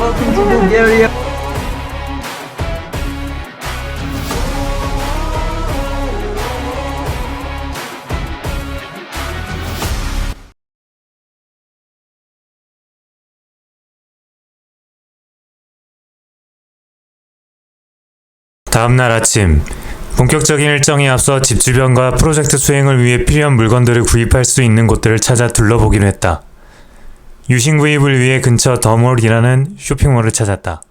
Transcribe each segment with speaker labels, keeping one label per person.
Speaker 1: Welcome to Bulgaria.
Speaker 2: 다음날 아침, 본격적인 일정에 앞서 집 주변과 프로젝트 수행을 위해 필요한 물건들을 구입할 수 있는 곳들을 찾아 둘러보기로 했다. 유심 구입을 위해 근처 더몰이라는 쇼핑몰을 찾았다.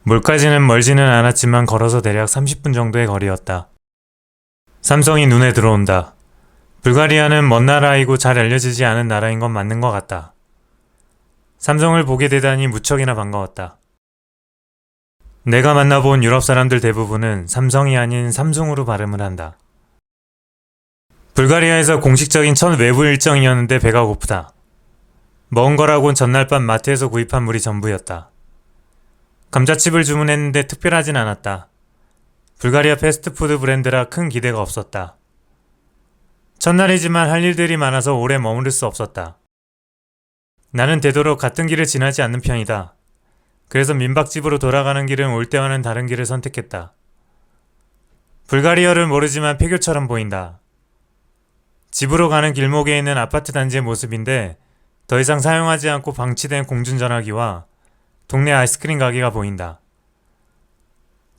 Speaker 2: 몰까지는 멀지는 않았지만 걸어서 대략 30분 정도의 거리였다. 삼성이 눈에 들어온다. 불가리아는 먼 나라이고 잘 알려지지 않은 나라인 건 맞는 것 같다. 삼성을 보게 되다니 무척이나 반가웠다. 내가 만나본 유럽 사람들 대부분은 삼성이 아닌 삼성으로 발음을 한다. 불가리아에서 공식적인 첫 외부 일정이었는데 배가 고프다. 먹은 거라곤 전날 밤 마트에서 구입한 물이 전부였다. 감자칩을 주문했는데 특별하진 않았다. 불가리아 패스트푸드 브랜드라 큰 기대가 없었다. 첫날이지만 할 일들이 많아서 오래 머무를 수 없었다. 나는 되도록 같은 길을 지나지 않는 편이다. 그래서 민박집으로 돌아가는 길은 올 때와는 다른 길을 선택했다. 불가리아를 모르지만 폐교처럼 보인다. 집으로 가는 길목에 있는 아파트 단지의 모습인데 더 이상 사용하지 않고 방치된 공중전화기와 동네 아이스크림 가게가 보인다.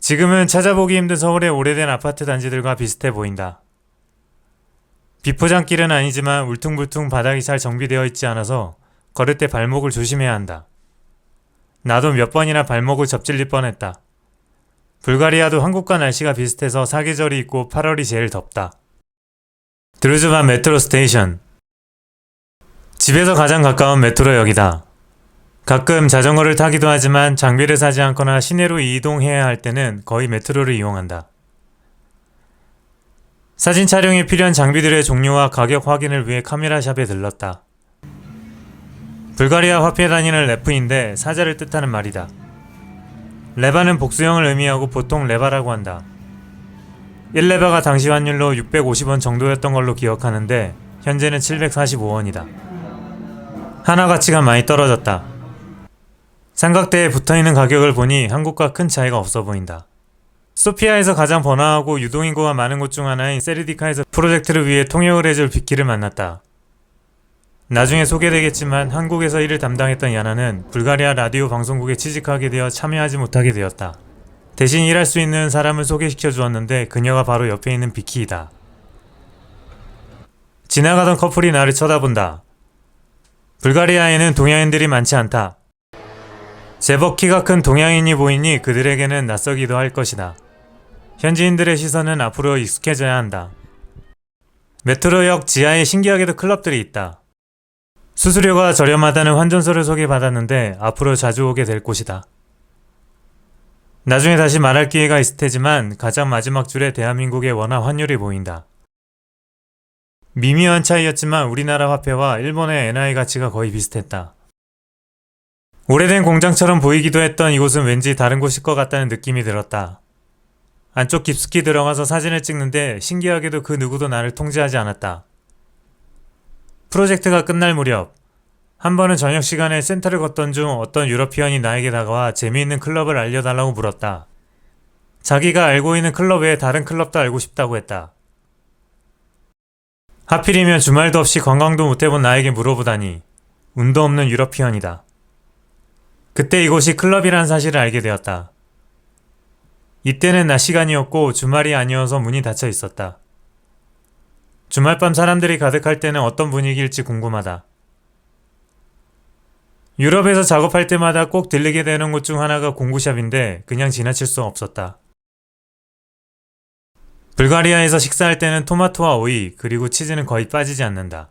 Speaker 2: 지금은 찾아보기 힘든 서울의 오래된 아파트 단지들과 비슷해 보인다. 비포장길은 아니지만 울퉁불퉁 바닥이 잘 정비되어 있지 않아서 걸을 때 발목을 조심해야 한다. 나도 몇 번이나 발목을 접질릴 뻔했다. 불가리아도 한국과 날씨가 비슷해서 사계절이 있고 8월이 제일 덥다. 드루즈반 메트로 스테이션. 집에서 가장 가까운 메트로역이다. 가끔 자전거를 타기도 하지만 장비를 사지 않거나 시내로 이동해야 할 때는 거의 메트로를 이용한다. 사진 촬영에 필요한 장비들의 종류와 가격 확인을 위해 카메라샵에 들렀다. 불가리아 화폐 단위는 레프인데 사자를 뜻하는 말이다. 레바는 복수형을 의미하고 보통 레바라고 한다. 1레바가 당시 환율로 650원 정도였던 걸로 기억하는데 현재는 745원이다. 하나 가치가 많이 떨어졌다. 삼각대에 붙어있는 가격을 보니 한국과 큰 차이가 없어 보인다. 소피아에서 가장 번화하고 유동인구가 많은 곳 중 하나인 세르디카에서 프로젝트를 위해 통역을 해줄 비키를 만났다. 나중에 소개되겠지만 한국에서 일을 담당했던 야나는 불가리아 라디오 방송국에 취직하게 되어 참여하지 못하게 되었다. 대신 일할 수 있는 사람을 소개시켜 주었는데 그녀가 바로 옆에 있는 비키이다. 지나가던 커플이 나를 쳐다본다. 불가리아에는 동양인들이 많지 않다. 제법 키가 큰 동양인이 보이니 그들에게는 낯설기도 할 것이다. 현지인들의 시선은 앞으로 익숙해져야 한다. 메트로역 지하에 신기하게도 클럽들이 있다. 수수료가 저렴하다는 환전서를 소개받았는데 앞으로 자주 오게 될 곳이다. 나중에 다시 말할 기회가 있을 테지만 가장 마지막 줄에 대한민국의 원화 환율이 보인다. 미미한 차이였지만 우리나라 화폐와 일본의 엔화의 가치가 거의 비슷했다. 오래된 공장처럼 보이기도 했던 이곳은 왠지 다른 곳일 것 같다는 느낌이 들었다. 안쪽 깊숙이 들어가서 사진을 찍는데 신기하게도 그 누구도 나를 통제하지 않았다. 프로젝트가 끝날 무렵 한 번은 저녁 시간에 센터를 걷던 중 어떤 유러피언이 나에게 다가와 재미있는 클럽을 알려달라고 물었다. 자기가 알고 있는 클럽 외에 다른 클럽도 알고 싶다고 했다. 하필이면 주말도 없이 관광도 못해본 나에게 물어보다니 운도 없는 유러피언이다. 그때 이곳이 클럽이란 사실을 알게 되었다. 이때는 낮 시간이었고 주말이 아니어서 문이 닫혀 있었다. 주말밤 사람들이 가득할 때는 어떤 분위기일지 궁금하다. 유럽에서 작업할 때마다 꼭 들리게 되는 곳 중 하나가 공구샵인데 그냥 지나칠 수 없었다. 불가리아에서 식사할 때는 토마토와 오이 그리고 치즈는 거의 빠지지 않는다.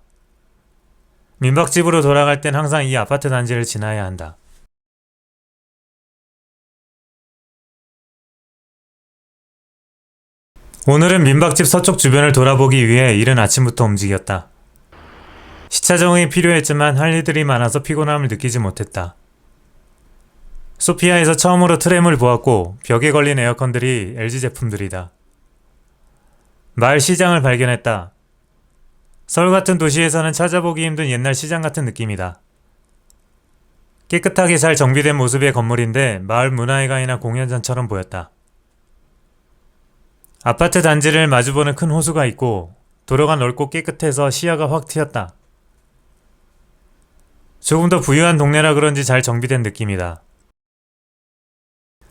Speaker 2: 민박집으로 돌아갈 땐 항상 이 아파트 단지를 지나야 한다. 오늘은 민박집 서쪽 주변을 돌아보기 위해 이른 아침부터 움직였다. 시차 적응이 필요했지만 할 일들이 많아서 피곤함을 느끼지 못했다. 소피아에서 처음으로 트램을 보았고 벽에 걸린 에어컨들이 LG 제품들이다. 마을 시장을 발견했다. 서울 같은 도시에서는 찾아보기 힘든 옛날 시장 같은 느낌이다. 깨끗하게 잘 정비된 모습의 건물인데 마을 문화회관이나 공연장처럼 보였다. 아파트 단지를 마주보는 큰 호수가 있고 도로가 넓고 깨끗해서 시야가 확 트였다. 조금 더 부유한 동네라 그런지 잘 정비된 느낌이다.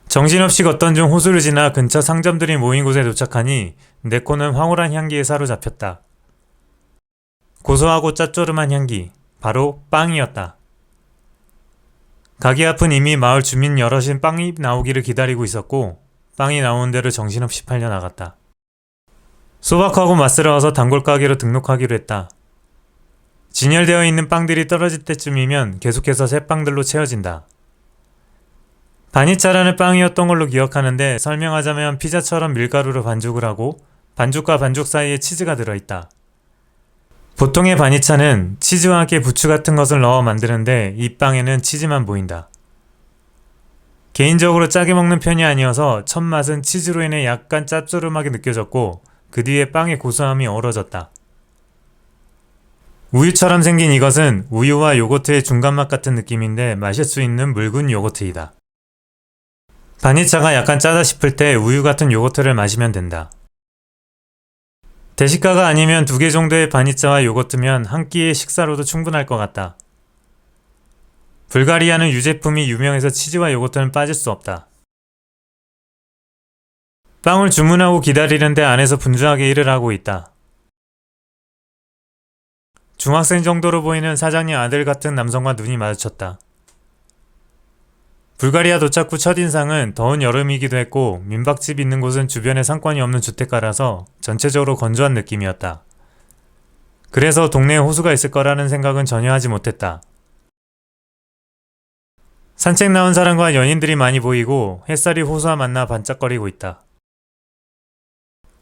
Speaker 2: 정신없이 걷던 중 호수를 지나 근처 상점들이 모인 곳에 도착하니 내 코는 황홀한 향기에 사로잡혔다. 고소하고 짭조름한 향기, 바로 빵이었다. 가게 앞은 이미 마을 주민 여럿이 빵이 나오기를 기다리고 있었고 빵이 나오는 대로 정신없이 팔려나갔다. 소박하고 맛스러워서 단골 가게로 등록하기로 했다. 진열되어 있는 빵들이 떨어질 때쯤이면 계속해서 새 빵들로 채워진다. 바니차라는 빵이었던 걸로 기억하는데 설명하자면 피자처럼 밀가루로 반죽을 하고 반죽과 반죽 사이에 치즈가 들어있다. 보통의 바니차는 치즈와 함께 부추 같은 것을 넣어 만드는데 이 빵에는 치즈만 보인다. 개인적으로 짜게 먹는 편이 아니어서 첫 맛은 치즈로 인해 약간 짭조름하게 느껴졌고 그 뒤에 빵의 고소함이 어우러졌다. 우유처럼 생긴 이것은 우유와 요거트의 중간맛 같은 느낌인데 마실 수 있는 묽은 요거트이다. 바니차가 약간 짜다 싶을 때 우유 같은 요거트를 마시면 된다. 대식가가 아니면 2개 정도의 바니차와 요거트면 한 끼의 식사로도 충분할 것 같다. 불가리아는 유제품이 유명해서 치즈와 요거트는 빠질 수 없다. 빵을 주문하고 기다리는데 안에서 분주하게 일을 하고 있다. 중학생 정도로 보이는 사장님 아들 같은 남성과 눈이 마주쳤다. 불가리아 도착 후 첫인상은 더운 여름이기도 했고 민박집 있는 곳은 주변에 상권이 없는 주택가라서 전체적으로 건조한 느낌이었다. 그래서 동네에 호수가 있을 거라는 생각은 전혀 하지 못했다. 산책 나온 사람과 연인들이 많이 보이고 햇살이 호수와 만나 반짝거리고 있다.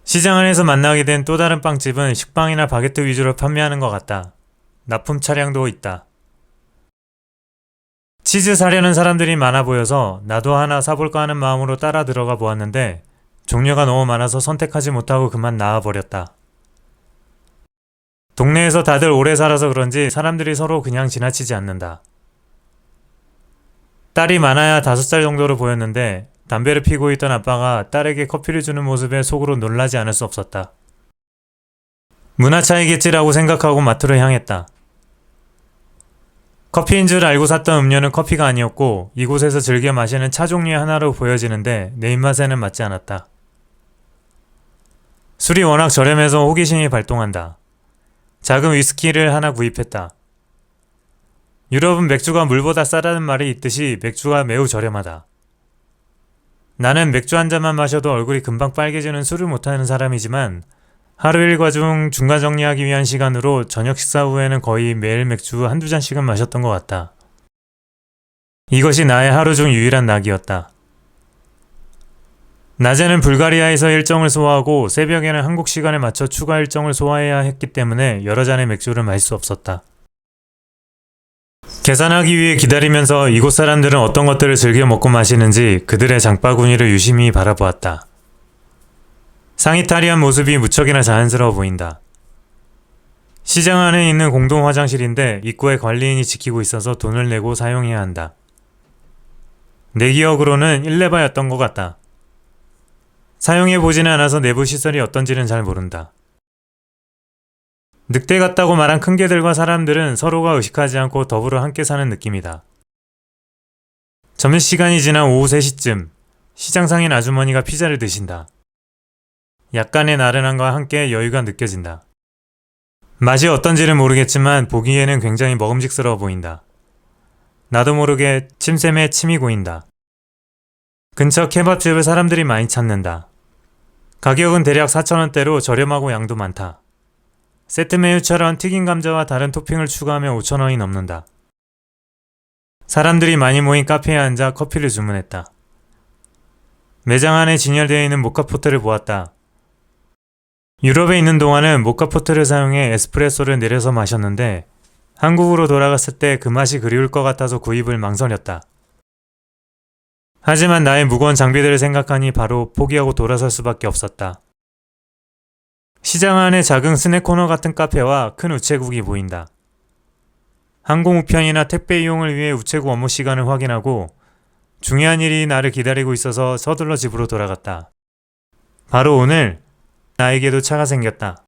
Speaker 2: 시장 안에서 만나게 된 또 다른 빵집은 식빵이나 바게트 위주로 판매하는 것 같다. 납품 차량도 있다. 치즈 사려는 사람들이 많아 보여서 나도 하나 사볼까 하는 마음으로 따라 들어가 보았는데 종류가 너무 많아서 선택하지 못하고 그만 나와버렸다. 동네에서 다들 오래 살아서 그런지 사람들이 서로 그냥 지나치지 않는다. 딸이 많아야 5살 정도로 보였는데 담배를 피고 있던 아빠가 딸에게 커피를 주는 모습에 속으로 놀라지 않을 수 없었다. 문화 차이겠지라고 생각하고 마트로 향했다. 커피인 줄 알고 샀던 음료는 커피가 아니었고 이곳에서 즐겨 마시는 차 종류의 하나로 보여지는데 내 입맛에는 맞지 않았다. 술이 워낙 저렴해서 호기심이 발동한다. 작은 위스키를 하나 구입했다. 유럽은 맥주가 물보다 싸다는 말이 있듯이 맥주가 매우 저렴하다. 나는 맥주 한 잔만 마셔도 얼굴이 금방 빨개지는 술을 못하는 사람이지만 하루 일과 중 중간 정리하기 위한 시간으로 저녁 식사 후에는 거의 매일 맥주 한두 잔씩은 마셨던 것 같다. 이것이 나의 하루 중 유일한 낙이었다. 낮에는 불가리아에서 일정을 소화하고 새벽에는 한국 시간에 맞춰 추가 일정을 소화해야 했기 때문에 여러 잔의 맥주를 마실 수 없었다. 계산하기 위해 기다리면서 이곳 사람들은 어떤 것들을 즐겨 먹고 마시는지 그들의 장바구니를 유심히 바라보았다. 상의탈의한 모습이 무척이나 자연스러워 보인다. 시장 안에 있는 공동 화장실인데 입구에 관리인이 지키고 있어서 돈을 내고 사용해야 한다. 내 기억으로는 1레바였던 것 같다. 사용해보지는 않아서 내부 시설이 어떤지는 잘 모른다. 늑대 같다고 말한 큰 개들과 사람들은 서로가 의식하지 않고 더불어 함께 사는 느낌이다. 점심시간이 지난 오후 3시쯤 시장 상인 아주머니가 피자를 드신다. 약간의 나른함과 함께 여유가 느껴진다. 맛이 어떤지는 모르겠지만 보기에는 굉장히 먹음직스러워 보인다. 나도 모르게 침샘에 침이 고인다. 근처 케밥집을 사람들이 많이 찾는다. 가격은 대략 4,000원대로 저렴하고 양도 많다. 세트 메뉴처럼 튀긴 감자와 다른 토핑을 추가하면 5,000원이 넘는다. 사람들이 많이 모인 카페에 앉아 커피를 주문했다. 매장 안에 진열되어 있는 모카포트를 보았다. 유럽에 있는 동안은 모카포트를 사용해 에스프레소를 내려서 마셨는데 한국으로 돌아갔을 때 그 맛이 그리울 것 같아서 구입을 망설였다. 하지만 나의 무거운 장비들을 생각하니 바로 포기하고 돌아설 수밖에 없었다. 시장 안에 작은 스낵 코너 같은 카페와 큰 우체국이 보인다. 항공 우편이나 택배 이용을 위해 우체국 업무 시간을 확인하고 중요한 일이 나를 기다리고 있어서 서둘러 집으로 돌아갔다. 바로 오늘 나에게도 차가 생겼다.